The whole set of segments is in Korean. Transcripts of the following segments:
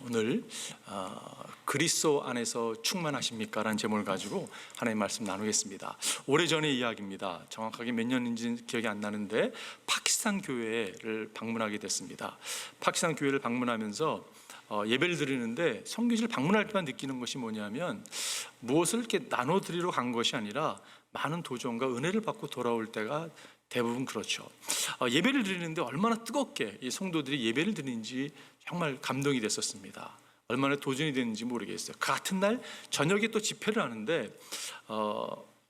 오늘 그리스도 안에서 충만하십니까? 라는 제목을 가지고 하나님의 말씀 나누겠습니다. 오래전의 이야기입니다. 정확하게 몇 년인지 기억이 안 나는데 파키스탄 교회를 방문하게 됐습니다. 파키스탄 교회를 방문하면서 예배를 드리는데 선교지를 방문할 때만 느끼는 것이 뭐냐면 무엇을 이렇게 나눠드리러 간 것이 아니라 많은 도전과 은혜를 받고 돌아올 때가 대부분 그렇죠. 예배를 드리는데 얼마나 뜨겁게 이 성도들이 예배를 드리는지 정말 감동이 됐었습니다. 얼마나 도전이 됐는지 모르겠어요. 그 같은 날 저녁에 또 집회를 하는데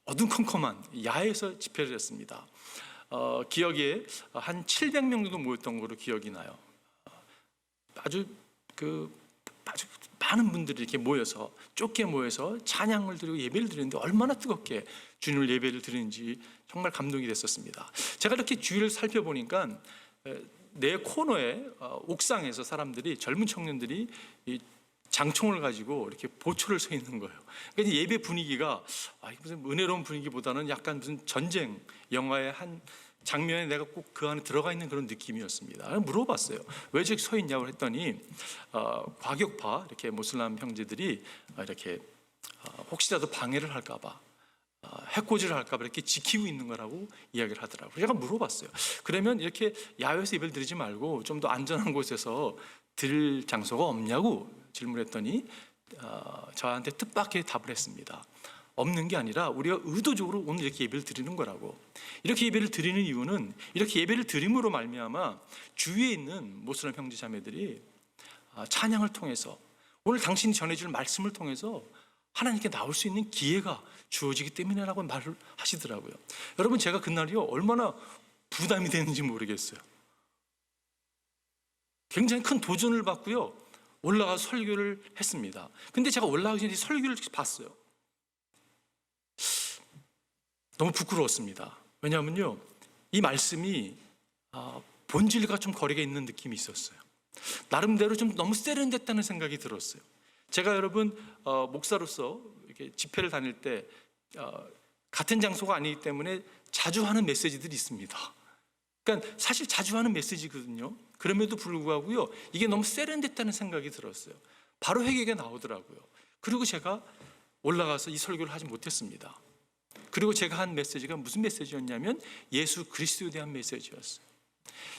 어두컴컴한 야외에서 집회를 했습니다. 기억에 한 700명 정도 모였던 걸로 기억이 나요. 아주 많은 분들이 이렇게 모여서 좁게 모여서 찬양을 드리고 예배를 드리는데 얼마나 뜨겁게 주님을 예배를 드리는지 정말 감동이 됐었습니다. 제가 이렇게 주위를 살펴보니까 내 코너에 옥상에서 사람들이, 젊은 청년들이 이 장총을 가지고 이렇게 보초를 서 있는 거예요. 그러니까 예배 분위기가 무슨 은혜로운 분위기보다는 약간 무슨 전쟁 영화의 한 장면에 내가 꼭 그 안에 들어가 있는 그런 느낌이었습니다. 물어봤어요. 왜 저기 서 있냐고 했더니 과격파 이렇게 모슬람 형제들이 이렇게 혹시라도 방해를 할까봐, 해코지를 할까봐 이렇게 지키고 있는 거라고 이야기를 하더라고요. 제가 물어봤어요. 그러면 이렇게 야외에서 예배를 드리지 말고 좀 더 안전한 곳에서 드릴 장소가 없냐고 질문했더니 저한테 뜻밖의 답을 했습니다. 없는 게 아니라 우리가 의도적으로 오늘 이렇게 예배를 드리는 거라고. 이렇게 예배를 드리는 이유는 이렇게 예배를 드림으로 말미암아 주위에 있는 모슬람 형제 자매들이 찬양을 통해서 오늘 당신이 전해줄 말씀을 통해서 하나님께 나올 수 있는 기회가 주어지기 때문이라고 말을 하시더라고요. 여러분, 제가 그날이요 얼마나 부담이 되는지 모르겠어요. 굉장히 큰 도전을 받고요 올라가서 설교를 했습니다. 근데 제가 올라가기 전에 설교를 봤어요. 너무 부끄러웠습니다. 왜냐하면요 이 말씀이 본질과 좀 거리가 있는 느낌이 있었어요. 나름대로 좀 너무 세련됐다는 생각이 들었어요. 제가 여러분 목사로서 이렇게 집회를 다닐 때 같은 장소가 아니기 때문에 자주 하는 메시지들이 있습니다. 그러니까 사실 자주 하는 메시지거든요. 그럼에도 불구하고요 이게 너무 세련됐다는 생각이 들었어요. 바로 회개가 나오더라고요. 그리고 제가 올라가서 이 설교를 하지 못했습니다. 그리고 제가 한 메시지가 무슨 메시지였냐면 예수 그리스도에 대한 메시지였어요.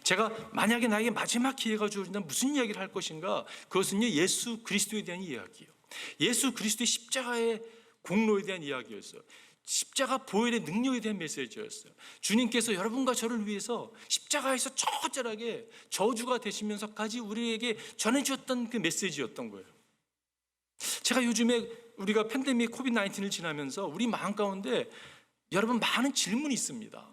제가 만약에 나에게 마지막 기회가 주어진다면 무슨 이야기를 할 것인가? 그것은요 예수 그리스도에 대한 이야기예요. 예수 그리스도의 십자가의 공로에 대한 이야기였어요. 십자가 보혈의 능력에 대한 메시지였어요. 주님께서 여러분과 저를 위해서 십자가에서 처절하게 저주가 되시면서까지 우리에게 전해주었던 그 메시지였던 거예요. 제가 요즘에 우리가 팬데믹 코비드-19을 지나면서 우리 마음 가운데 여러분 많은 질문이 있습니다.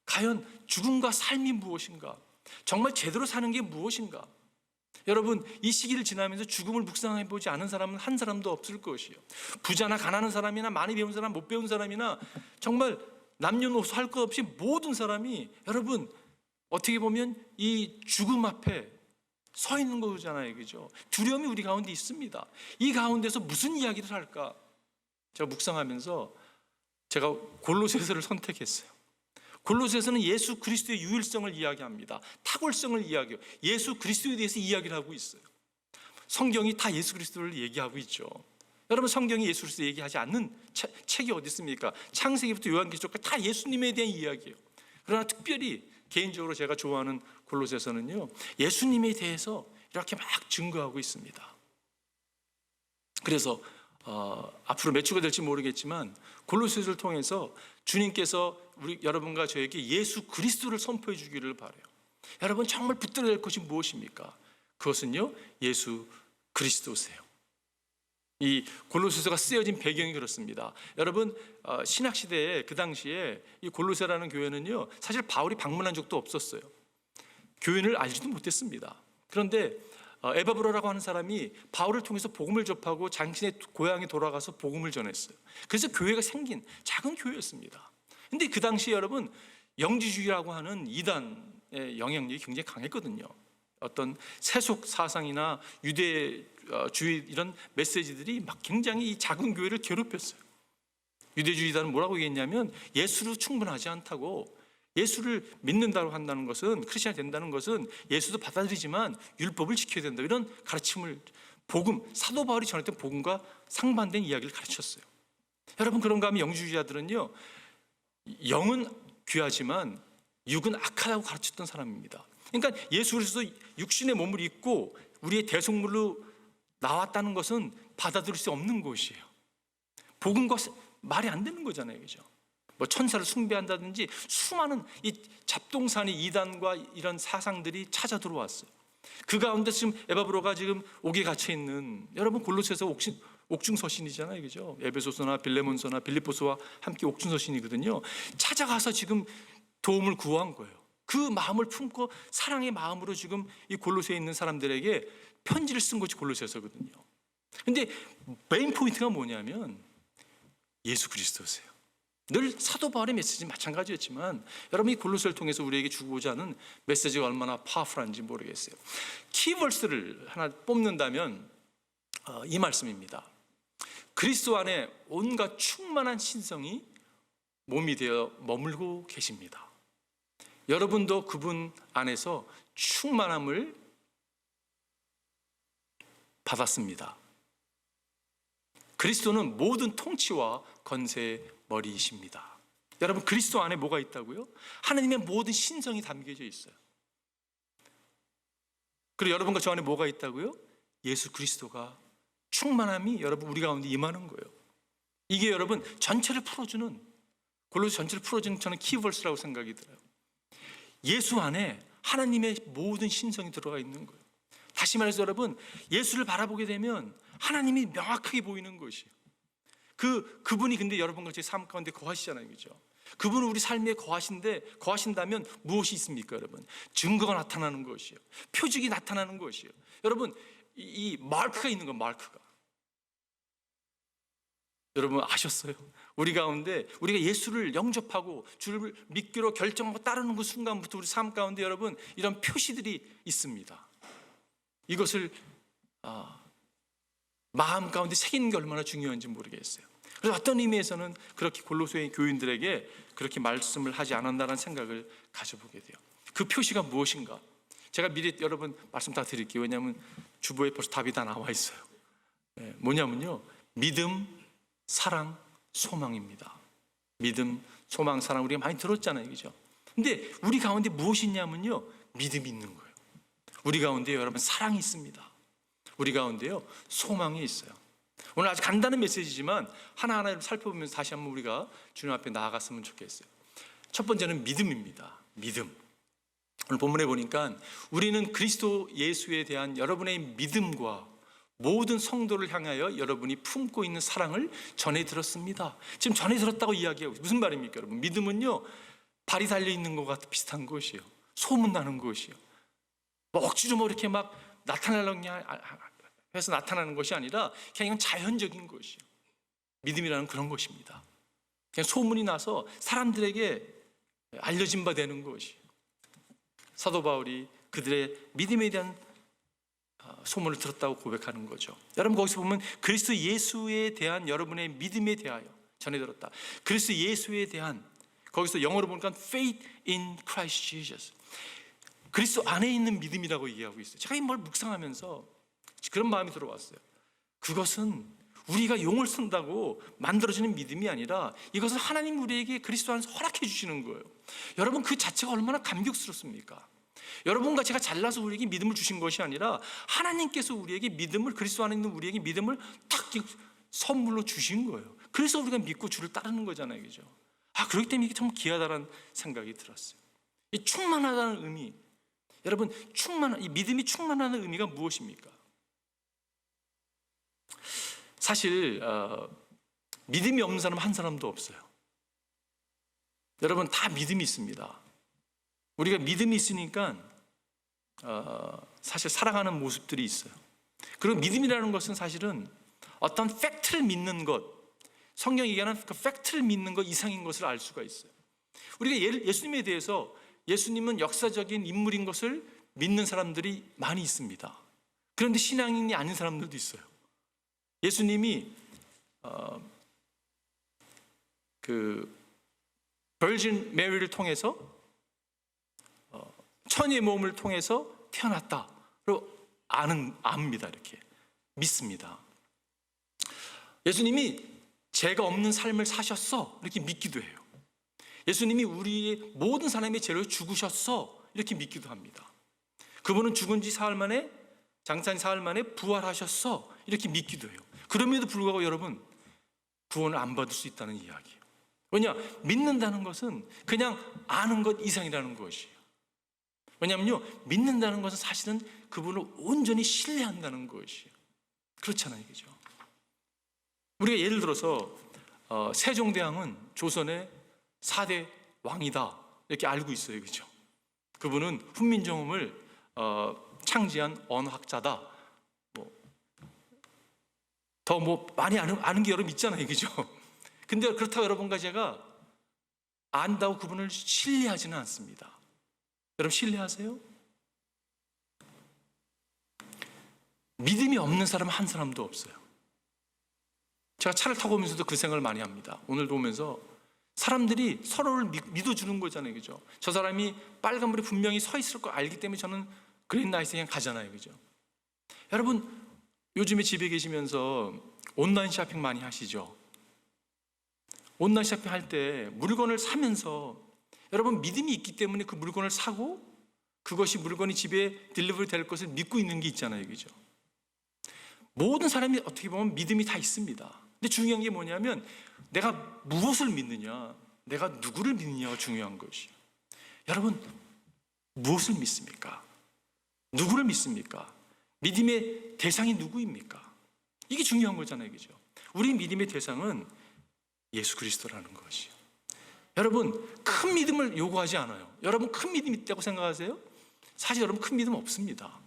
과연 죽음과 삶이 무엇인가? 정말 제대로 사는 게 무엇인가? 여러분, 이 시기를 지나면서 죽음을 묵상해 보지 않은 사람은 한 사람도 없을 것이요. 부자나 가난한 사람이나 많이 배운 사람, 못 배운 사람이나 정말 남녀노소 할 것 없이 모든 사람이 여러분 어떻게 보면 이 죽음 앞에 서 있는 거잖아요, 그죠? 두려움이 우리 가운데 있습니다. 이 가운데서 무슨 이야기를 할까? 제가 묵상하면서 제가 골로새서를 선택했어요. 골로새서는 예수 그리스도의 유일성을 이야기합니다. 탁월성을 이야기해요. 예수 그리스도에 대해서 이야기를 하고 있어요. 성경이 다 예수 그리스도를 얘기하고 있죠. 여러분, 성경이 예수 그리스도 얘기하지 않는 책이 어디 있습니까? 창세기부터 요한계시록까지 다 예수님에 대한 이야기예요. 그러나 특별히 개인적으로 제가 좋아하는 골로새서는요 예수님에 대해서 이렇게 막 증거하고 있습니다. 그래서 앞으로 몇 주가 될지 모르겠지만 골로새서를 통해서 주님께서 여러분과 저에게 예수 그리스도를 선포해 주기를 바라요. 여러분, 정말 붙들어야 될 것이 무엇입니까? 그것은요 예수 그리스도세요. 이 골로새서가 쓰여진 배경이 그렇습니다. 여러분, 신학시대에 그 당시에 이 골로새라는 교회는요 사실 바울이 방문한 적도 없었어요. 교인을 알지도 못했습니다. 그런데 에바브로라고 하는 사람이 바울을 통해서 복음을 접하고 자신의 고향에 돌아가서 복음을 전했어요. 그래서 교회가 생긴 작은 교회였습니다. 그런데 그 당시에 여러분 영지주의라고 하는 이단의 영향력이 굉장히 강했거든요. 어떤 세속 사상이나 유대주의 이런 메시지들이 막 굉장히 이 작은 교회를 괴롭혔어요. 유대주의자는 뭐라고 얘기했냐면 예수로 충분하지 않다고, 예수를 믿는다고 한다는 것은, 크리스천이 된다는 것은 예수도 받아들이지만 율법을 지켜야 된다, 이런 가르침을, 복음, 사도 바울이 전했던 복음과 상반된 이야기를 가르쳤어요. 여러분, 그런가 하면 영주주의자들은요, 영은 귀하지만 육은 악하다고 가르쳤던 사람입니다. 그러니까 예수 그리스도 육신의 몸을 입고 우리의 대속물로 나왔다는 것은 받아들일 수 없는 것이에요. 복음과 말이 안 되는 거잖아요, 그죠? 뭐 천사를 숭배한다든지 수많은 이 잡동사니 이단과 이런 사상들이 찾아 들어왔어요. 그 가운데 지금 에바브로가 지금 옥에 갇혀 있는, 여러분 골로새서 옥중서신이잖아요, 그죠? 에베소서나 빌레몬서나 빌립보서와 함께 옥중서신이거든요. 찾아가서 지금 도움을 구한 거예요. 그 마음을 품고 사랑의 마음으로 지금 이 골로새에 있는 사람들에게 편지를 쓴 것이 골로새서거든요. 근데 메인 포인트가 뭐냐면 예수 그리스도세요. 늘 사도 바울의 메시지는 마찬가지였지만 여러분, 이 골로새를 통해서 우리에게 주고자 하는 메시지가 얼마나 파워풀한지 모르겠어요. 키버스를 하나 뽑는다면 이 말씀입니다. 그리스도 안에 온갖 충만한 신성이 몸이 되어 머물고 계십니다. 여러분도 그분 안에서 충만함을 받았습니다. 그리스도는 모든 통치와 건세의 머리이십니다. 여러분, 그리스도 안에 뭐가 있다고요? 하나님의 모든 신성이 담겨져 있어요. 그리고 여러분과 저 안에 뭐가 있다고요? 예수 그리스도가, 충만함이 여러분 우리 가운데 임하는 거예요. 이게 여러분 전체를 풀어주는, 골로새 전체를 풀어주는 저는 키버스라고 생각이 들어요. 예수 안에 하나님의 모든 신성이 들어가 있는 거예요. 다시 말해서 여러분, 예수를 바라보게 되면 하나님이 명확하게 보이는 것이에요. 그분이 근데 여러분과 제 삶 가운데 거하시잖아요, 그죠? 그분은 우리 삶에 거하신다면 무엇이 있습니까, 여러분? 증거가 나타나는 것이에요. 표적이 나타나는 것이에요. 여러분, 이 마크가 있는 거예요, 마크가. 여러분 아셨어요? 우리 가운데 우리가 예수를 영접하고 주를 믿기로 결정하고 따르는 그 순간부터 우리 삶 가운데 여러분 이런 표시들이 있습니다. 이것을 마음 가운데 새기는 게 얼마나 중요한지 모르겠어요. 그래서 어떤 의미에서는 그렇게 골로새 교인들에게 그렇게 말씀을 하지 않았다는 생각을 가져보게 돼요. 그 표시가 무엇인가? 제가 미리 여러분 말씀 다 드릴게요. 왜냐하면 주보에 벌써 답이 다 나와 있어요. 뭐냐면요, 믿음, 사랑, 소망입니다. 믿음, 소망, 사랑 우리가 많이 들었잖아요, 그죠? 근데 우리 가운데 무엇이 있냐면요, 믿음이 있는 거예요. 우리 가운데 여러분 사랑이 있습니다. 우리 가운데요 소망이 있어요. 오늘 아주 간단한 메시지지만 하나하나 살펴보면서 다시 한번 우리가 주님 앞에 나아갔으면 좋겠어요. 첫 번째는 믿음입니다. 믿음. 오늘 본문에 보니까 우리는 그리스도 예수에 대한 여러분의 믿음과 모든 성도를 향하여 여러분이 품고 있는 사랑을 전해 들었습니다. 지금 전해 들었다고 이야기하고 있어요. 무슨 말입니까, 여러분? 믿음은요 발이 달려 있는 것과 비슷한 것이에요. 소문나는 것이에요. 뭐 억지로 뭐 이렇게 막 나타나려고 해서 나타나는 것이 아니라 그냥 자연적인 것이에요. 믿음이라는 그런 것입니다. 그냥 소문이 나서 사람들에게 알려진 바 되는 것이에요. 사도 바울이 그들의 믿음에 대한 소문을 들었다고 고백하는 거죠. 여러분 거기서 보면 그리스도 예수에 대한 여러분의 믿음에 대하여 전해 들었다. 그리스도 예수에 대한, 거기서 영어로 보니까 faith in Christ Jesus, 그리스도 안에 있는 믿음이라고 얘기하고 있어요. 제가 이 말 묵상하면서 그런 마음이 들어왔어요. 그것은 우리가 용을 쓴다고 만들어지는 믿음이 아니라 이것은 하나님 우리에게 그리스도 안에서 허락해 주시는 거예요. 여러분 그 자체가 얼마나 감격스럽습니까? 여러분과 제가 잘나서 우리에게 믿음을 주신 것이 아니라 하나님께서 우리에게 믿음을, 그리스도 안에 있는 우리에게 믿음을 탁 선물로 주신 거예요. 그래서 우리가 믿고 주를 따르는 거잖아요, 그죠? 그렇기 때문에 이게 참 귀하다는 생각이 들었어요. 이 충만하다는 의미, 여러분 이 믿음이 충만하다는 의미가 무엇입니까? 사실 믿음이 없는 사람 한 사람도 없어요. 여러분 다 믿음이 있습니다. 우리가 믿음이 있으니까 사실 살아가는 모습들이 있어요. 그리고 믿음이라는 것은 사실은 어떤 팩트를 믿는 것, 성경이 얘기하는 그 팩트를 믿는 것 이상인 것을 알 수가 있어요. 우리가 예수님에 대해서, 예수님은 역사적인 인물인 것을 믿는 사람들이 많이 있습니다. 그런데 신앙인이 아닌 사람들도 있어요. 예수님이 그 버진 메리를 통해서 선의 몸을 통해서 태어났다로 압니다. 이렇게 믿습니다. 예수님이 죄가 없는 삶을 사셨어 이렇게 믿기도 해요. 예수님이 우리의 모든 사람의 죄를 죽으셨어 이렇게 믿기도 합니다. 그분은 죽은 지 사흘 만에, 장사한 사흘 만에 부활하셨어 이렇게 믿기도 해요. 그럼에도 불구하고 여러분, 구원을 안 받을 수 있다는 이야기예요. 왜냐? 믿는다는 것은 그냥 아는 것 이상이라는 것이에요. 왜냐하면요, 믿는다는 것은 사실은 그분을 온전히 신뢰한다는 것이에요. 그렇잖아요, 그죠? 우리가 예를 들어서 세종대왕은 조선의 4대 왕이다 이렇게 알고 있어요, 그죠? 그분은 훈민정음을 창시한 언어학자다. 더 많이 아는 게 여러분 있잖아요, 그죠? 근데 그렇다고 여러분과 제가 안다고 그분을 신뢰하지는 않습니다. 여러분 신뢰하세요? 믿음이 없는 사람은 한 사람도 없어요. 제가 차를 타고 오면서도 그 생각을 많이 합니다. 오늘도 오면서 사람들이 서로를 믿어주는 거잖아요, 그죠? 저 사람이 빨간불에 분명히 서 있을 거 알기 때문에 저는 그린라이트에 그냥 가잖아요, 그죠? 여러분 요즘에 집에 계시면서 온라인 쇼핑 많이 하시죠? 온라인 쇼핑 할 때 물건을 사면서 여러분 믿음이 있기 때문에 그 물건을 사고 그것이 물건이 집에 딜리버리 될 것을 믿고 있는 게 있잖아요, 그죠? 모든 사람이 어떻게 보면 믿음이 다 있습니다. 근데 중요한 게 뭐냐면 내가 무엇을 믿느냐, 내가 누구를 믿느냐가 중요한 것이에요. 여러분 무엇을 믿습니까? 누구를 믿습니까? 믿음의 대상이 누구입니까? 이게 중요한 거잖아요, 그죠? 우리 믿음의 대상은 예수 그리스도라는 것이요. 여러분 큰 믿음을 요구하지 않아요. 여러분 큰 믿음 있다고 생각하세요? 사실 여러분 큰 믿음 없습니다.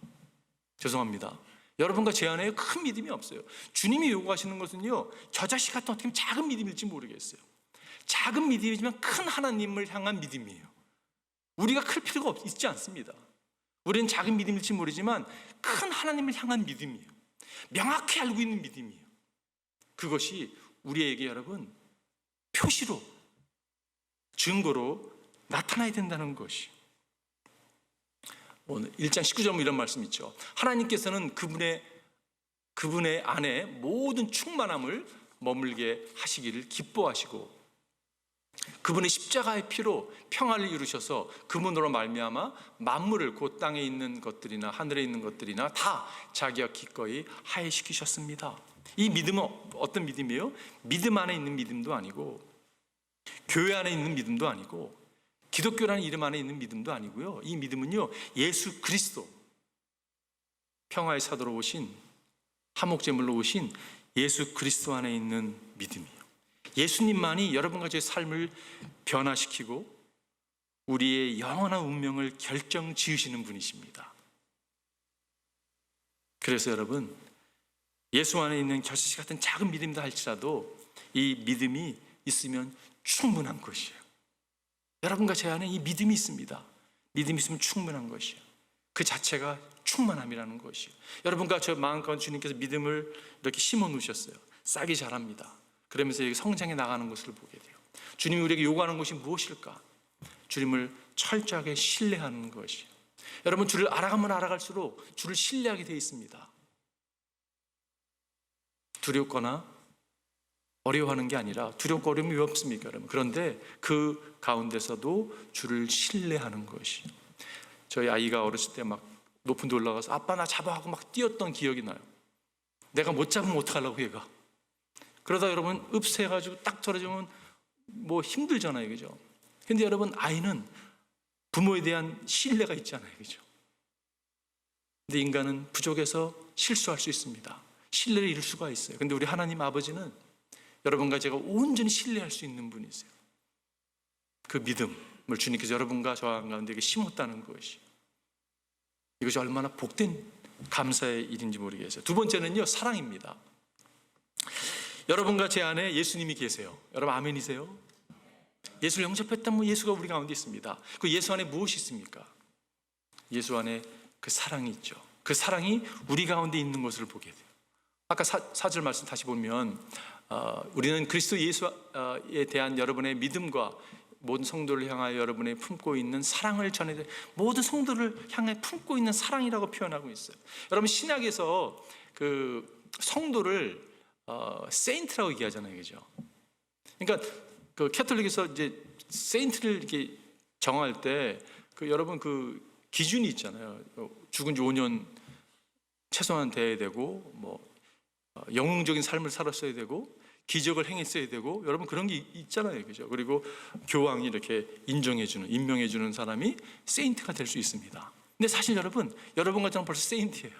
죄송합니다. 여러분과 제 안에 큰 믿음이 없어요. 주님이 요구하시는 것은요, 저 자식 같은 어떻게 보면 작은 믿음일지 모르겠어요. 작은 믿음이지만 큰 하나님을 향한 믿음이에요. 우리가 클 필요가 있지 않습니다. 우리는 작은 믿음일지 모르지만 큰 하나님을 향한 믿음이에요. 명확히 알고 있는 믿음이에요. 그것이 우리에게 여러분 표시로, 증거로 나타나야 된다는 것이. 오늘 1장 19절 이런 말씀 있죠. 하나님께서는 그분의 안에 모든 충만함을 머물게 하시기를 기뻐하시고 그분의 십자가의 피로 평화를 이루셔서 그분으로 말미암아 만물을 곧 땅에 있는 것들이나 하늘에 있는 것들이나 다 자기가 기꺼이 화해시키셨습니다. 이 믿음은 어떤 믿음이에요? 믿음 안에 있는 믿음도 아니고 교회 안에 있는 믿음도 아니고 기독교라는 이름 안에 있는 믿음도 아니고요. 이 믿음은요, 예수 그리스도, 평화의 사도로 오신, 화목제물로 오신 예수 그리스도 안에 있는 믿음이에요. 예수님만이 여러분과 제 삶을 변화시키고 우리의 영원한 운명을 결정 지으시는 분이십니다. 그래서 여러분, 예수 안에 있는 겨자씨 같은 작은 믿음이다 할지라도 이 믿음이 있으면 충분한 것이에요. 여러분과 제 안에 이 믿음이 있습니다. 믿음이 있으면 충분한 것이에요. 그 자체가 충만함이라는 것이에요. 여러분과 저 마음 가운데 주님께서 믿음을 이렇게 심어 놓으셨어요. 싹이 자랍니다. 그러면서 여기 성장해 나가는 것을 보게 돼요. 주님이 우리에게 요구하는 것이 무엇일까? 주님을 철저하게 신뢰하는 것이에요. 여러분 주를 알아가면 알아갈수록 주를 신뢰하게 되어 있습니다. 두렵거나 어려워하는 게 아니라 두렵고 어려움이 왜 없습니까, 여러분? 그런데 그 가운데서도 주를 신뢰하는 것이. 저희 아이가 어렸을 때 막 높은 데 올라가서 아빠 나 잡아 하고 막 뛰었던 기억이 나요. 내가 못 잡으면 어떡하려고 얘가. 그러다 여러분 읍새가지고 딱 떨어지면 뭐 힘들잖아요, 그죠? 근데 여러분 아이는 부모에 대한 신뢰가 있잖아요, 그죠? 근데 인간은 부족해서 실수할 수 있습니다. 신뢰를 잃을 수가 있어요. 근데 우리 하나님 아버지는 여러분과 제가 온전히 신뢰할 수 있는 분이세요. 그 믿음을 주님께서 여러분과 저 가운데 심었다는 것이, 이것이 얼마나 복된 감사의 일인지 모르겠어요. 두 번째는요, 사랑입니다. 여러분과 제 안에 예수님이 계세요. 여러분 아멘이세요? 예수를 영접했다면 예수가 우리 가운데 있습니다. 그 예수 안에 무엇이 있습니까? 예수 안에 그 사랑이 있죠. 그 사랑이 우리 가운데 있는 것을 보게 돼요. 아까 4절 말씀 다시 보면 우리는 그리스도 예수에 대한 여러분의 믿음과 모든 성도를 향하여 여러분이 품고 있는 사랑을 전해, 모든 성도를 향해 품고 있는 사랑이라고 표현하고 있어요. 여러분 신약에서 그 성도를 세인트라고 얘기하잖아요, 그죠? 그러니까 그 캐톨릭에서 이제 세인트를 이렇게 정할 때 그 여러분 그 기준이 있잖아요. 죽은 지 5년 최소한 돼야 되고, 뭐 영웅적인 삶을 살았어야 되고, 기적을 행했어야 되고, 여러분 그런 게 있잖아요, 그죠? 그리고 교황이 이렇게 인정해주는, 임명해주는 사람이 세인트가 될 수 있습니다. 근데 사실 여러분 같은 저는 벌써 세인트예요.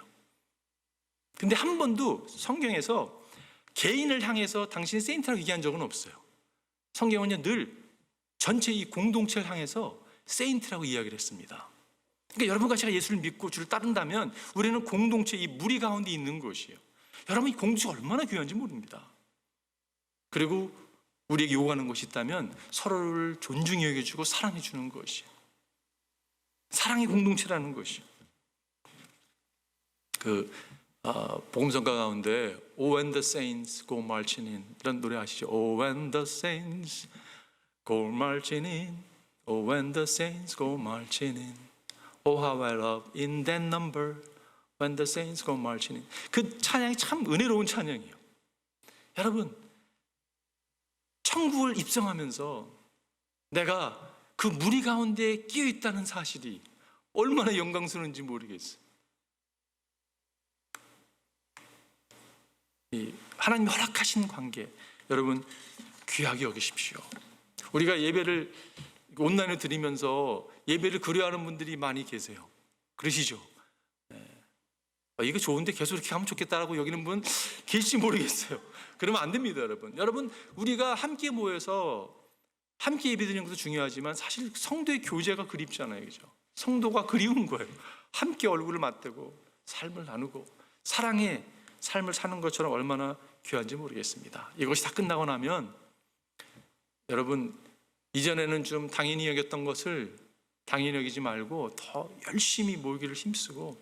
근데 한 번도 성경에서 개인을 향해서 당신이 세인트라고 얘기한 적은 없어요. 성경은요 늘 전체 이 공동체를 향해서 세인트라고 이야기를 했습니다. 그러니까 여러분과 제가 예수를 믿고 주를 따른다면 우리는 공동체 이 무리 가운데 있는 것이에요. 여러분 이 공동체가 얼마나 귀한지 모릅니다. 그리고 우리에게 요구하는 것이 있다면 서로를 존중히 여겨주고 사랑해 주는 것이에요. 사랑의 공동체라는 것이에요. 복음성가 가운데 Oh when the saints go marching in 이런 노래 아시죠? Oh when the saints go marching in Oh when the saints go marching in Oh how I love in that number When the saints go marching in. 그 찬양이 참 은혜로운 찬양이에요. 여러분 천국을 입성하면서 내가 그 무리 가운데 끼어 있다는 사실이 얼마나 영광스러운지 모르겠어요. 이 하나님이 허락하신 관계 여러분 귀하게 여기십시오. 우리가 예배를 온라인으로 드리면서 예배를 그리워하는 분들이 많이 계세요. 그러시죠? 이거 좋은데 계속 이렇게 하면 좋겠다라고 여기는 분 계실지 모르겠어요. 그러면 안 됩니다, 여러분. 여러분 우리가 함께 모여서 함께 예배드리는 것도 중요하지만 사실 성도의 교제가 그립잖아요, 그죠? 성도가 그리운 거예요. 함께 얼굴을 맞대고 삶을 나누고 사랑의 삶을 사는 것처럼 얼마나 귀한지 모르겠습니다. 이것이 다 끝나고 나면 여러분 이전에는 좀 당연히 여겼던 것을 당연히 여기지 말고 더 열심히 모이기를 힘쓰고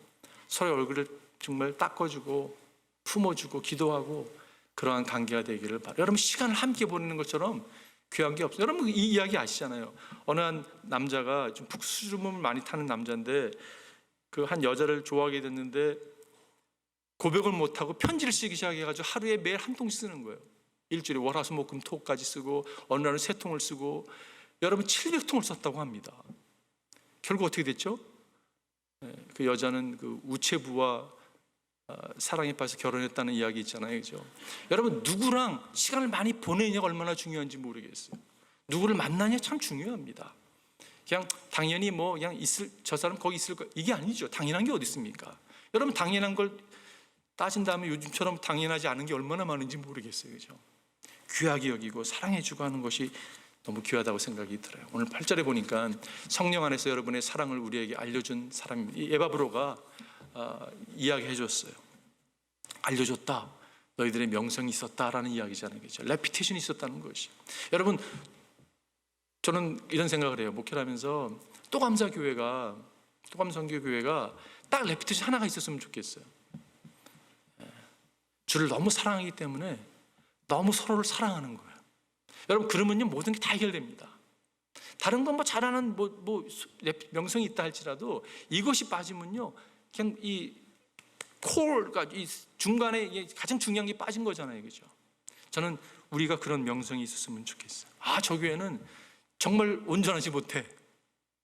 서로의 얼굴을 정말 닦아주고 품어주고 기도하고 그러한 관계가 되기를 바라요. 여러분 시간을 함께 보내는 것처럼 귀한 게 없어요. 여러분 이 이야기 아시잖아요. 어느 한 남자가 좀 북수줍음을 많이 타는 남자인데 그 한 여자를 좋아하게 됐는데 고백을 못하고 편지를 쓰기 시작해가지고 하루에 매일 한 통씩 쓰는 거예요. 일주일에 월화수목금토까지 쓰고 어느 날은 3통을 쓰고 여러분 700통을 썼다고 합니다. 결국 어떻게 됐죠? 그 여자는 그 우체부와 사랑에 빠져서 결혼했다는 이야기 있잖아요, 그죠? 여러분 누구랑 시간을 많이 보내느냐가 얼마나 중요한지 모르겠어요. 누구를 만나냐 참 중요합니다. 그냥 당연히 뭐 그냥 저 사람 거기 있을 거 이게 아니죠. 당연한 게 어디 있습니까? 여러분 당연한 걸 따진다면 요즘처럼 당연하지 않은 게 얼마나 많은지 모르겠어요, 그죠? 귀하게 여기고 사랑해주고 하는 것이 너무 귀하다고 생각이 들어요. 오늘 8절에 보니까 성령 안에서 여러분의 사랑을 우리에게 알려준 사람입니다. 이 에바브로가 이야기해 줬어요. 알려줬다. 너희들의 명성이 있었다라는 이야기잖아요, 그렇죠? 레피테이션이 있었다는 것이. 여러분 저는 이런 생각을 해요. 목회를 하면서 또감사교회가 딱 레피테이션 하나가 있었으면 좋겠어요. 주를 너무 사랑하기 때문에 너무 서로를 사랑하는 거예요. 여러분 그러면요 모든 게 다 해결됩니다. 다른 건 뭐 잘하는 명성이 있다 할지라도 이것이 빠지면요 그냥 이 콜가 이 중간에 가장 중요한 게 빠진 거잖아요, 그죠? 저는 우리가 그런 명성이 있었으면 좋겠어요. 저 교회는 정말 온전하지 못해.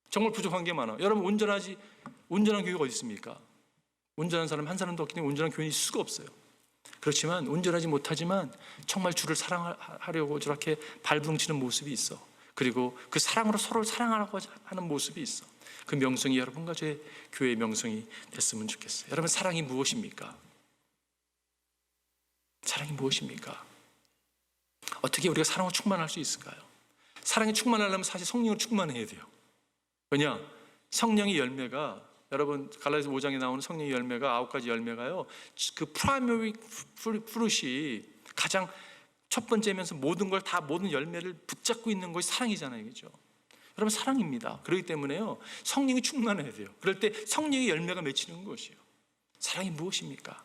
정말 부족한 게 많아. 여러분 온전한 교회가 어디 있습니까? 온전한 사람 한 사람도 없기 때문에 온전한 교회는 있을 수가 없어요. 그렇지만 온전하지 못하지만 정말 주를 사랑하려고 저렇게 발부둥치는 모습이 있어. 그리고 그 사랑으로 서로를 사랑하려고 하는 모습이 있어. 그 명성이 여러분과 제 교회의 명성이 됐으면 좋겠어요. 여러분 사랑이 무엇입니까? 사랑이 무엇입니까? 어떻게 우리가 사랑으로 충만할 수 있을까요? 사랑에 충만하려면 사실 성령으로 충만해야 돼요. 왜냐? 성령의 열매가 여러분 갈라디아서 5장에 나오는 성령의 열매가 9가지 열매가요. 그 프라이머리 프루트이 가장 첫 번째면서 모든 열매를 붙잡고 있는 것이 사랑이잖아요, 그렇죠? 여러분 사랑입니다. 그렇기 때문에요 성령이 충만해야 돼요. 그럴 때 성령의 열매가 맺히는 것이에요. 사랑이 무엇입니까?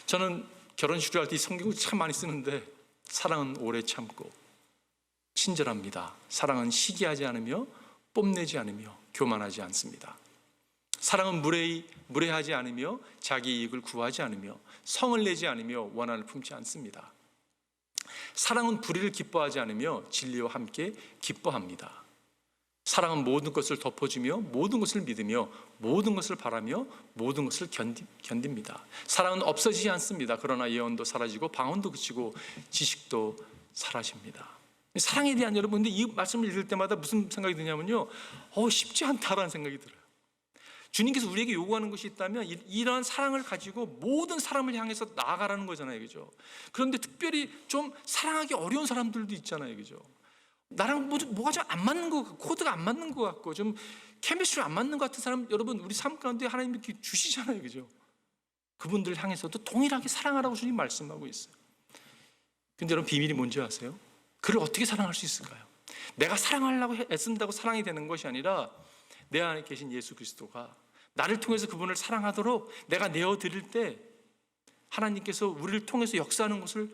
저는 결혼 주례할 때 이 성경을 참 많이 쓰는데 사랑은 오래 참고 친절합니다. 사랑은 시기하지 않으며 뽐내지 않으며 교만하지 않습니다. 사랑은 무례하지 않으며 자기 이익을 구하지 않으며 성을 내지 않으며 원한을 품지 않습니다. 사랑은 불의를 기뻐하지 않으며 진리와 함께 기뻐합니다. 사랑은 모든 것을 덮어주며 모든 것을 믿으며 모든 것을 바라며 모든 것을 견딥니다. 사랑은 없어지지 않습니다. 그러나 예언도 사라지고 방언도 그치고 지식도 사라집니다. 사랑에 대한 여러분, 근데 이 말씀을 읽을 때마다 무슨 생각이 드냐면요, 쉽지 않다라는 생각이 들어요. 주님께서 우리에게 요구하는 것이 있다면 이러한 사랑을 가지고 모든 사람을 향해서 나아가라는 거잖아요, 그죠? 그런데 특별히 좀 사랑하기 어려운 사람들도 있잖아요, 그죠? 나랑 뭐가 좀 안 맞는 것 같고, 코드가 안 맞는 것 같고, 좀 케미스트리 안 맞는 것 같은 사람, 여러분 우리 삶 가운데 하나님 이렇게 주시잖아요, 그죠? 그분들 향해서도 동일하게 사랑하라고 주님 말씀하고 있어요. 근데 여러분, 비밀이 뭔지 아세요? 그를 어떻게 사랑할 수 있을까요? 내가 사랑하려고 애쓴다고 사랑이 되는 것이 아니라 내 안에 계신 예수 그리스도가 나를 통해서 그분을 사랑하도록 내가 내어드릴 때 하나님께서 우리를 통해서 역사하는 것을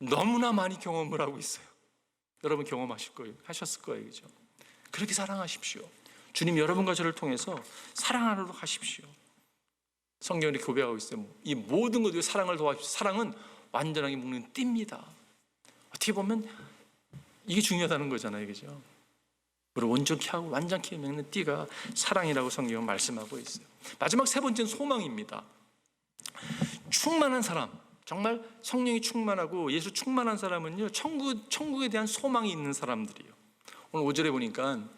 너무나 많이 경험을 하고 있어요. 여러분 경험하실 거예요. 하셨을 거예요, 그죠? 그렇게 사랑하십시오. 주님 여러분과 저를 통해서 사랑하도록 하십시오. 성경이 고백하고 있어요. 이 모든 것들이 사랑을 도와주십시오. 사랑은 완전하게 묶는 띠입니다. 어떻게 보면 이게 중요하다는 거잖아요, 그죠? 우리 온전케 하고 완전케 묶는 띠가 사랑이라고 성경은 말씀하고 있어요. 마지막 세 번째는 소망입니다. 충만한 사람, 정말 성령이 충만하고 예수 충만한 사람은요, 천국에 대한 소망이 있는 사람들이에요. 오늘 5절에 보니까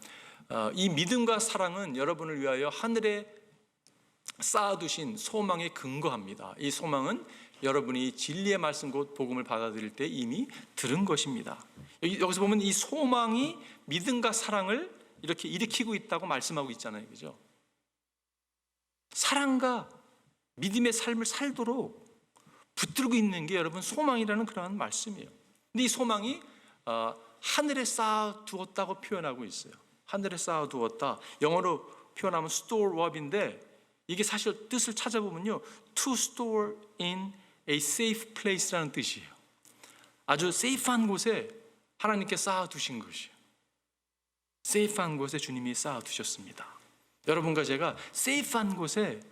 이 믿음과 사랑은 여러분을 위하여 하늘에 쌓아두신 소망에 근거합니다. 이 소망은 여러분이 진리의 말씀 곧 복음을 받아들일 때 이미 들은 것입니다. 여기서 보면 이 소망이 믿음과 사랑을 이렇게 일으키고 있다고 말씀하고 있잖아요, 그죠? 사랑과 믿음의 삶을 살도록 붙들고 있는 게 여러분 소망이라는 그러한 말씀이에요. 근데 이 소망이 하늘에 쌓아두었다고 표현하고 있어요. 하늘에 쌓아두었다. 영어로 표현하면 store up인데 이게 사실 뜻을 찾아보면요, to store in a safe place라는 뜻이에요. 아주 세이프한 곳에 하나님께 쌓아두신 것이에요. 세이프한 곳에 주님이 쌓아두셨습니다. 여러분과 제가 세이프한 곳에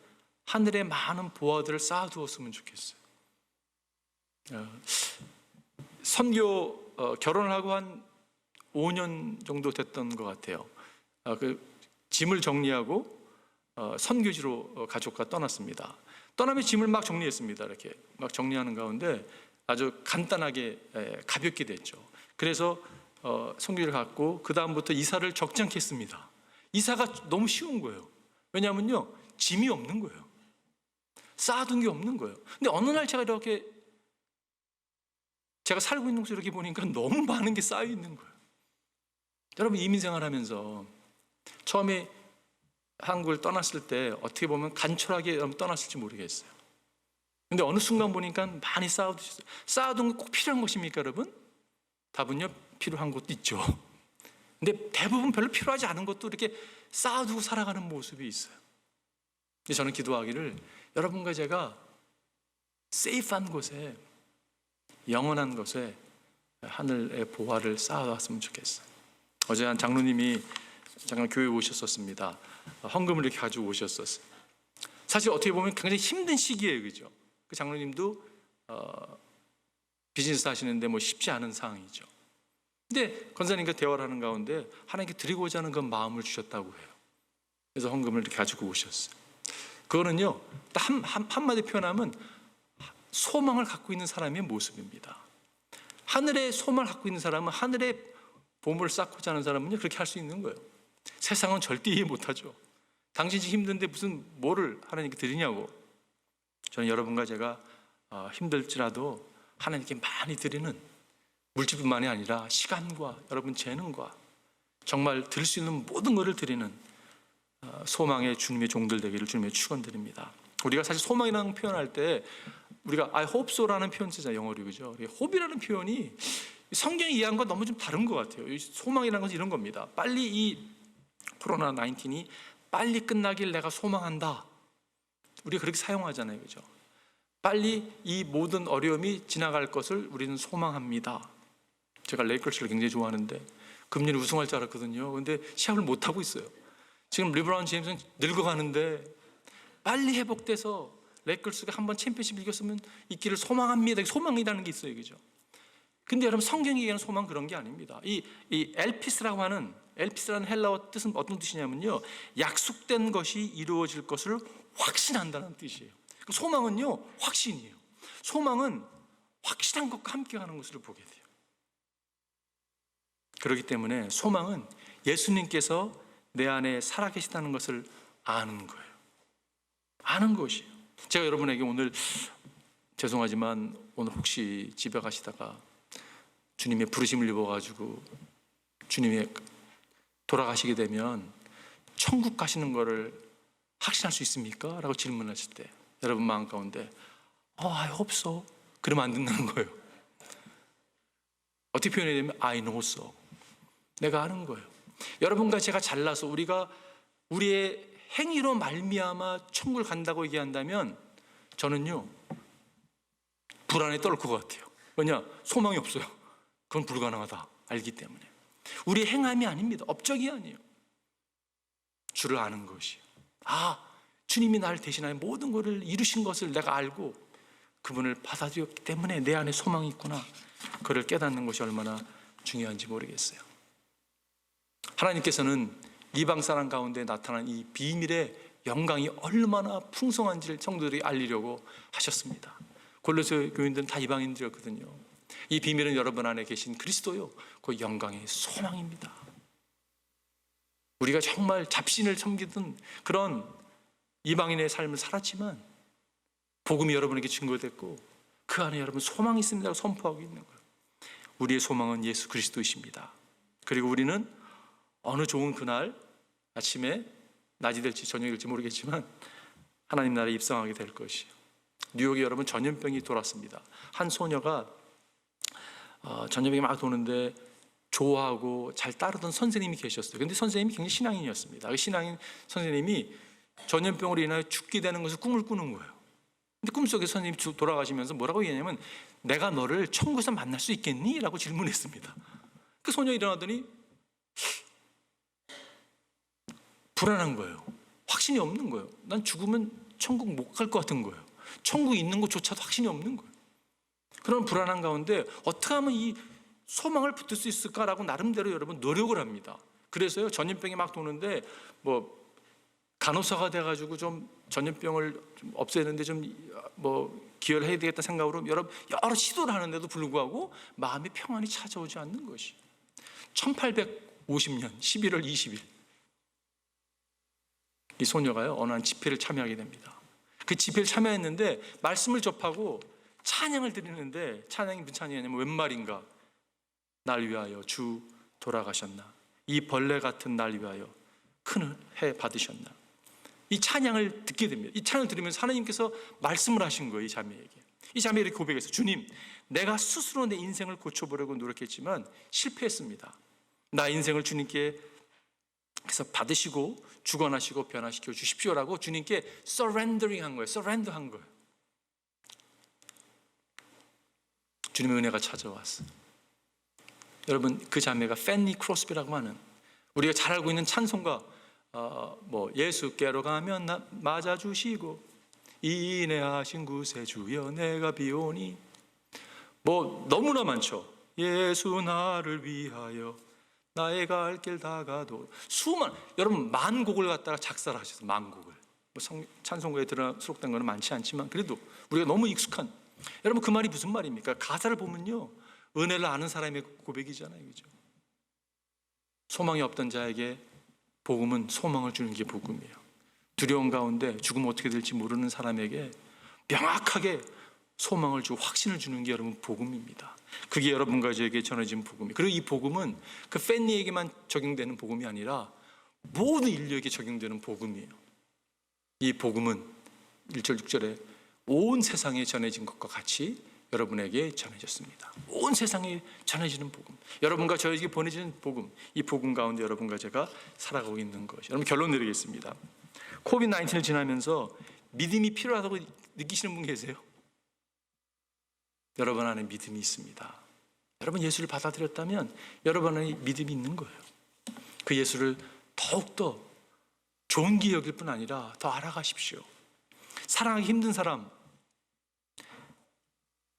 하늘에 많은 보화들을 쌓아두었으면 좋겠어요. 선교 결혼을 하고 한 5년 정도 됐던 것 같아요. 그 짐을 정리하고 선교지로 가족과 떠났습니다. 떠나면 짐을 막 정리했습니다. 이렇게 막 정리하는 가운데 아주 간단하게 가볍게 됐죠. 그래서 선교를 갔고 그 다음부터 이사를 적지 않게 했습니다. 이사가 너무 쉬운 거예요. 왜냐하면요, 짐이 없는 거예요. 쌓아둔 게 없는 거예요. 근데 어느 날 제가 살고 있는 곳을 이렇게 보니까 너무 많은 게 쌓여 있는 거예요. 여러분 이민생활 하면서 처음에 한국을 떠났을 때 어떻게 보면 간촐하게 떠났을지 모르겠어요. 근데 어느 순간 보니까 많이 쌓아두셨어요. 쌓아둔 게 꼭 필요한 것입니까, 여러분? 답은요, 필요한 것도 있죠. 근데 대부분 별로 필요하지 않은 것도 이렇게 쌓아두고 살아가는 모습이 있어요. 저는 기도하기를 여러분과 제가 세이프한 곳에, 영원한 곳에 하늘의 보화를 쌓아왔으면 좋겠어요. 어제 한 장로님이 잠깐 교회에 오셨었습니다. 헌금을 이렇게 가지고 오셨었어요. 사실 어떻게 보면 굉장히 힘든 시기예요, 그죠? 그 장로님도 비즈니스 하시는데 뭐 쉽지 않은 상황이죠. 근데 권사님과 대화를 하는 가운데 하나님께 드리고자 하는 그 마음을 주셨다고 해요. 그래서 헌금을 이렇게 가지고 오셨어요. 그거는요, 딱 한마디 표현하면 소망을 갖고 있는 사람의 모습입니다. 하늘에 소망을 갖고 있는 사람은, 하늘에 보물을 쌓고자 하는 사람은요, 그렇게 할 수 있는 거예요. 세상은 절대 이해 못하죠. 당신이 힘든데 무슨 뭐를 하나님께 드리냐고. 저는 여러분과 제가 힘들지라도 하나님께 많이 드리는, 물질뿐만이 아니라 시간과 여러분 재능과 정말 드릴 수 있는 모든 것을 드리는 소망의 주님의 종들 되기를 주님의 축원드립니다. 우리가 사실 소망이라는 표현할 때 우리가 I hope so라는 표현 쓰잖아요, 영어로, 그죠? hope이라는 표현이 성경이 이해한 건 너무 좀 다른 것 같아요. 소망이라는 것은 이런 겁니다. 빨리 이 코로나 19이 빨리 끝나길 내가 소망한다. 우리가 그렇게 사용하잖아요, 그죠? 빨리 이 모든 어려움이 지나갈 것을 우리는 소망합니다. 제가 레이커스를 굉장히 좋아하는데 금년에 우승할 줄 알았거든요. 근데 시합을 못 하고 있어요. 지금 르브론 제임스는 늙어가는데 빨리 회복돼서 레이커스가 한번 챔피언십 이겼으면 있기를 소망합니다. 소망이라는 게 있어요, 그죠? 근데 여러분, 성경이 얘기하는 소망 그런 게 아닙니다. 이 엘피스라고 하는, 엘피스라는 헬라어 뜻은 어떤 뜻이냐면요, 약속된 것이 이루어질 것을 확신한다는 뜻이에요. 소망은요, 확신이에요. 소망은 확실한 것과 함께하는 것을 보게 돼요. 그렇기 때문에 소망은 예수님께서 내 안에 살아계시다는 것을 아는 거예요. 아는 것이에요. 제가 여러분에게 오늘, 죄송하지만 오늘 혹시 집에 가시다가 주님의 부르심을 입어가지고 주님의 돌아가시게 되면 천국 가시는 거를 확신할 수 있습니까? 라고 질문하실 때 여러분 마음 가운데 I hope so. 그러면 안 된다는 거예요. 어떻게 표현해야 되면 I know so. 내가 아는 거예요. 여러분과 제가 잘나서 우리가 우리의 행위로 말미암아 천국을 간다고 얘기한다면 저는요, 불안에 떨 것 같아요. 왜냐? 소망이 없어요. 그건 불가능하다 알기 때문에. 우리의 행함이 아닙니다. 업적이 아니에요. 주를 아는 것이. 주님이 나를 대신하여 모든 것을 이루신 것을 내가 알고 그분을 받아들였기 때문에 내 안에 소망이 있구나. 그를 깨닫는 것이 얼마나 중요한지 모르겠어요. 하나님께서는 이방 사람 가운데 나타난 이 비밀의 영광이 얼마나 풍성한지를 성도들이 알리려고 하셨습니다. 골로새 교인들은 다 이방인들이었거든요. 이 비밀은 여러분 안에 계신 그리스도요, 그 영광의 소망입니다. 우리가 정말 잡신을 섬기던 그런 이방인의 삶을 살았지만 복음이 여러분에게 증거됐고 그 안에 여러분 소망이 있습니다 선포하고 있는 거예요. 우리의 소망은 예수 그리스도이십니다. 그리고 우리는 어느 좋은 그날 아침에, 낮이 될지 저녁이 될지 모르겠지만 하나님 나라에 입성하게 될 것이에요. 뉴욕에 여러분 전염병이 돌았습니다. 한 소녀가 전염병이 막 도는데 좋아하고 잘 따르던 선생님이 계셨어요. 그런데 선생님이 굉장히 신앙인이었습니다. 그 신앙인 선생님이 전염병으로 인하여 죽게 되는 것을 꿈을 꾸는 거예요. 근데 꿈속에 선생님이 돌아가시면서 뭐라고 얘기하냐면 내가 너를 천국에서 만날 수 있겠니? 라고 질문했습니다. 그 소녀 일어나더니 불안한 거예요. 확신이 없는 거예요. 난 죽으면 천국 못 갈 것 같은 거예요. 천국에 있는 것조차도 확신이 없는 거예요. 그런 불안한 가운데 어떻게 하면 이 소망을 붙들 수 있을까라고 나름대로 여러분 노력을 합니다. 그래서요, 전염병이 막 도는데 뭐 간호사가 돼가지고 좀 전염병을 좀 없애는데 좀 뭐 기여를 해야 되겠다 생각으로 여러 시도를 하는데도 불구하고 마음의 평안이 찾아오지 않는 것이 1850년 11월 20일 이 소녀가요 어느 한 집회를 참여하게 됩니다. 그 집회를 참여했는데 말씀을 접하고 찬양을 드리는데 찬양이 무슨 찬양이냐면 웬 말인가, 날 위하여 주 돌아가셨나, 이 벌레 같은 날 위하여 큰 해 받으셨나. 이 찬양을 듣게 됩니다. 이 찬양을 들으면서 하나님께서 말씀을 하신 거예요. 이 자매에게. 이 자매에게 고백했어요. 주님, 내가 스스로 내 인생을 고쳐보려고 노력했지만 실패했습니다. 나 인생을 주님께 그래서 받으시고 주관하시고 변화시켜 주십시오라고 주님께 surrendering 한 거예요. surrender 한 거예요. 주님의 은혜가 찾아왔어요. 여러분, 그 자매가 팬니 크로스비라고 하는, 우리가 잘 알고 있는 찬송가 예수께로 가면 맞아주시고 인내하신 구세주여 내가 비오니, 너무나 많죠. 예수 나를 위하여 나의 갈 길 다가도, 여러분 만 곡을 갖다가 작사를 하셨어요. 만 곡을. 찬송가에 수록된 거는 많지 않지만 그래도 우리가 너무 익숙한, 여러분 그 말이 무슨 말입니까? 가사를 보면요, 은혜를 아는 사람의 고백이잖아요, 그죠? 소망이 없던 자에게 복음은 소망을 주는 게 복음이에요. 두려운 가운데 죽으면 어떻게 될지 모르는 사람에게 명확하게 소망을 주고 확신을 주는 게 여러분 복음입니다. 그게 여러분과 저에게 전해진 복음이에요. 그리고 이 복음은 그 팬니에게만 적용되는 복음이 아니라 모든 인류에게 적용되는 복음이에요. 이 복음은 1절 6절에 온 세상에 전해진 것과 같이 여러분에게 전해졌습니다. 온 세상에 전해지는 복음, 여러분과 저에게 보내지는 복음, 이 복음 가운데 여러분과 제가 살아가고 있는 것이. 여러분 결론 내리겠습니다. 코비드-19을 지나면서 믿음이 필요하다고 느끼시는 분 계세요? 여러분 안에 믿음이 있습니다. 여러분 예수를 받아들였다면 여러분 안에 믿음이 있는 거예요. 그 예수를 더욱더 좋은 기 여길 뿐 아니라 더 알아가십시오. 사랑하기 힘든 사람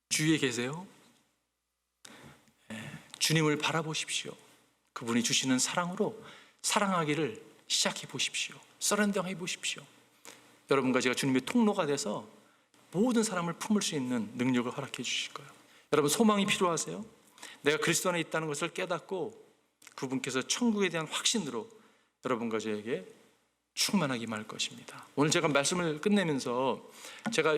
주위에 계세요? 주님을 바라보십시오. 그분이 주시는 사랑으로 사랑하기를 시작해 보십시오. 서렌더해 보십시오. 여러분과 제가 주님의 통로가 돼서 모든 사람을 품을 수 있는 능력을 허락해 주실 거예요. 여러분 소망이 필요하세요? 내가 그리스도 안에 있다는 것을 깨닫고 그분께서 천국에 대한 확신으로 여러분과 저에게 충만하게 임할 것입니다. 오늘 제가 말씀을 끝내면서 제가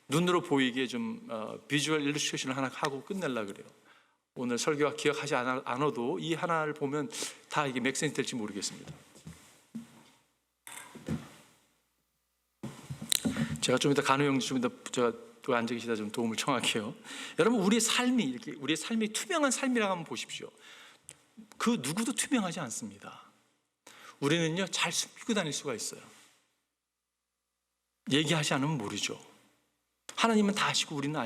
눈으로 보이게 좀 비주얼 일러스트레이션을 하나 하고 끝내려고 그래요. 오늘 설교가 기억하지 않아도 이 하나를 보면 다 이게 맥센스 될지 모르겠습니다. 제가 좀 이따 간호 형님 좀 이따 제가 또 앉아 계시다 좀 도움을 청할게요. 여러분 우리의 삶이 이렇게 우리의 삶이 투명한 삶이라고 한번 보십시오. 그 누구도 투명하지 않습니다. 우리는요 잘 숨기고 다닐 수가 있어요. 얘기하지 않으면 모르죠. 하나님은 다 아시고 우리는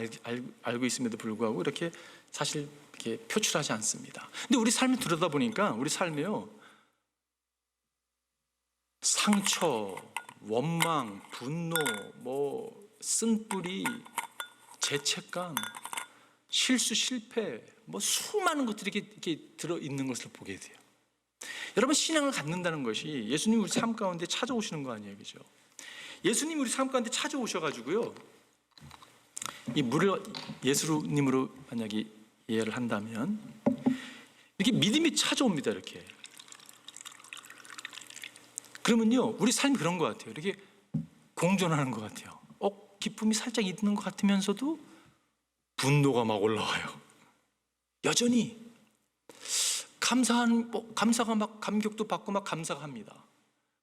알고 있음에도 불구하고 이렇게 사실 이렇게 표출하지 않습니다. 근데 우리 삶을 들여다보니까 우리 삶이요 상처, 원망, 분노, 쓴뿌리, 죄책감, 실수, 실패, 수많은 것들이 이렇게 들어 있는 것을 보게 돼요. 여러분 신앙을 갖는다는 것이 예수님 우리 삶 가운데 찾아오시는 거 아니에요, 그죠? 예수님 우리 삶 가운데 찾아오셔가지고요, 이 물을 예수님으로 만약에 이해를 한다면 이렇게 믿음이 찾아옵니다. 이렇게 그러면요 우리 삶이 그런 것 같아요. 이렇게 공존하는 것 같아요. 기쁨이 살짝 있는 것 같으면서도 분노가 막 올라와요. 여전히 감사가 막 감격도 받고 막 감사가 합니다.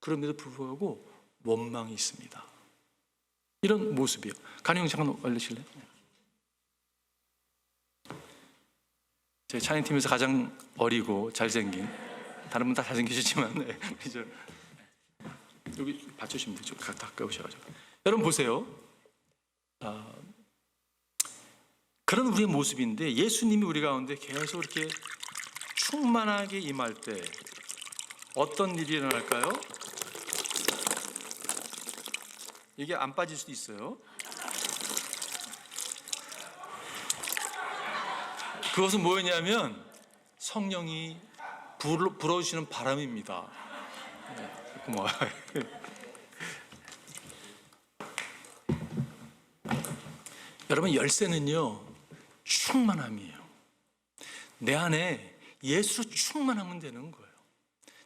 그럼에도 불구하고 원망이 있습니다. 이런 모습이요. 간영 잠깐 올리실래요? 제 찬양팀에서 가장 어리고 잘생긴, 다른 분 다 잘생기셨지만 여기 받쳐주시면 되죠. 가까우셔가지고. 여러분 보세요. 그런 우리의 모습인데 예수님이 우리 가운데 계속 이렇게 충만하게 임할 때 어떤 일이 일어날까요? 이게 안 빠질 수도 있어요. 그것은 뭐였냐면 성령이 불어주시는 바람입니다. 고마워요. 여러분 열쇠는요 충만함이에요. 내 안에 예수로 충만하면 되는 거예요.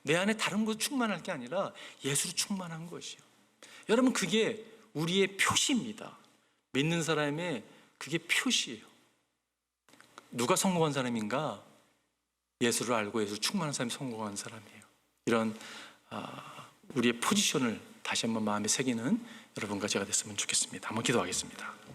내 안에 다른 것 충만할 게 아니라 예수로 충만한 것이요. 여러분 그게 우리의 표시입니다. 믿는 사람의 그게 표시예요. 누가 성공한 사람인가? 예수를 알고 예수 충만한 사람이 성공한 사람이에요. 이런 우리의 포지션을 다시 한번 마음에 새기는 여러분과 제가 됐으면 좋겠습니다. 한번 기도하겠습니다.